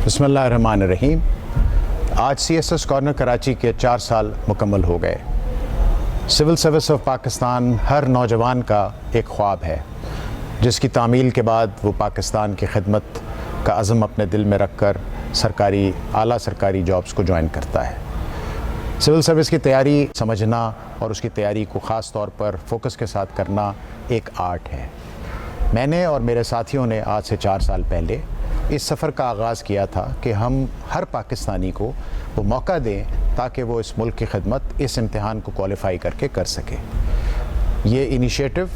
बिस्मिल्लाहिर्रहमानिर्रहीम। आज CSS corner Karachi के 4 साल मुकम्मल हो गए। सिविल सर्विस ऑफ पाकिस्तान हर नौजवान का एक ख्वाब है, जिसकी तामील के बाद वो पाकिस्तान की खिदमत का अज़म अपने दिल में रख कर आला सरकारी जॉब्स को ज्वाइन करता है। सिविल सर्विस की तैयारी समझना और उसकी तैयारी को ख़ास तौर पर फोकस के साथ करना एक आर्ट है। मैंने और मेरे साथियों ने आज से 4 साल पहले इस सफ़र का आगाज़ किया था कि हम हर पाकिस्तानी को वो मौका दें ताकि वो इस मुल्क की खिदमत इस इम्तिहान को क्वालिफ़ाई करके कर सके। ये इनिशिएटिव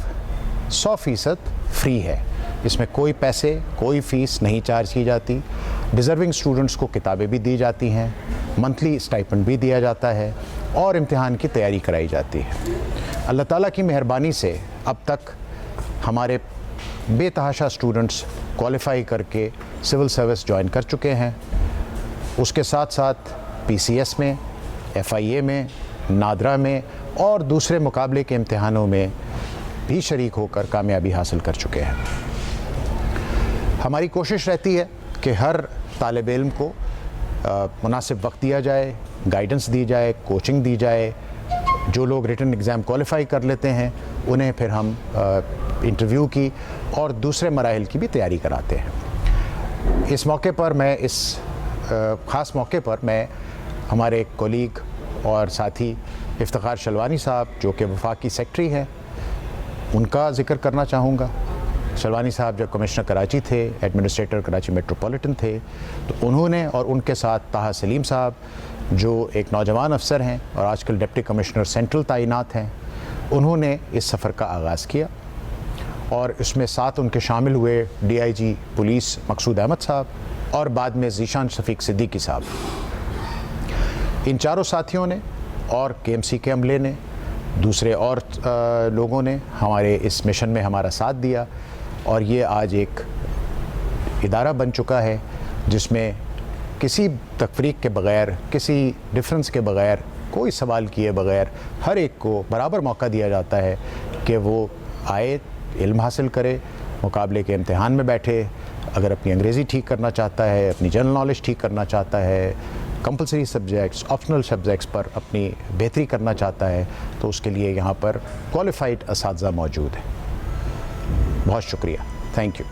100% फ्री है। इसमें कोई पैसे, कोई फ़ीस नहीं चार्ज की जाती। डिज़र्विंग स्टूडेंट्स को किताबें भी दी जाती हैं, मंथली स्टाइपेंड भी दिया जाता है और इम्तिहान की तैयारी कराई जाती है। अल्लाह ताला की मेहरबानी से अब तक हमारे बेतहाशा स्टूडेंट्स क्वालिफ़ाई करके सिविल सर्विस ज्वाइन कर चुके हैं। उसके साथ साथ PCS में, FIA में, नादरा में और दूसरे मुकाबले के इम्तिहानों में भी शरीक होकर कामयाबी हासिल कर चुके हैं। हमारी कोशिश रहती है कि हर तालिब इल्म को मुनासिब वक्त दिया जाए, गाइडेंस दी जाए, कोचिंग दी जाए। जो लोग रिटन एग्ज़ाम क्वालिफ़ाई कर लेते हैं उन्हें फिर हम इंटरव्यू की और दूसरे मराहिल की भी तैयारी कराते हैं। इस मौके पर ख़ास मौके पर मैं हमारे एक कोलीग और साथी इफ्तिखार शलवानी साहब, जो कि वफाकी सेक्रेटरी हैं, उनका ज़िक्र करना चाहूँगा। शलवानी साहब जब कमिश्नर कराची थे, एडमिनिस्ट्रेटर कराची मेट्रोपॉलिटन थे, तो उन्होंने और उनके साथ ताहा सलीम साहब, जो एक नौजवान अफसर हैं और आजकल डिप्टी कमिश्नर सेंट्रल तैनात हैं, उन्होंने इस सफ़र का आगाज़ किया और इसमें साथ उनके शामिल हुए DIG पुलिस मकसूद अहमद साहब और बाद में ज़ीशान शफीक सिद्दीकी साहब। इन चारों साथियों ने और KMC के अमले ने, दूसरे और लोगों ने हमारे इस मिशन में हमारा साथ दिया और ये आज एक इदारा बन चुका है जिसमें किसी तफरीक के बग़ैर, किसी डिफरेंस के बग़ैर, कोई सवाल किए बग़ैर हर एक को बराबर मौका दिया जाता है कि वो आए, इल्म हासिल करे, मुकाबले के इम्तिहान में बैठे। अगर अपनी अंग्रेज़ी ठीक करना चाहता है, अपनी जनरल नॉलेज ठीक करना चाहता है, कंपलसरी सब्जेक्ट्स, ऑप्शनल सब्जेक्ट्स पर अपनी बेहतरी करना चाहता है, तो उसके लिए यहाँ पर क्वालिफ़ाइड असातिज़ा मौजूद है। बहुत शुक्रिया, थैंक यू।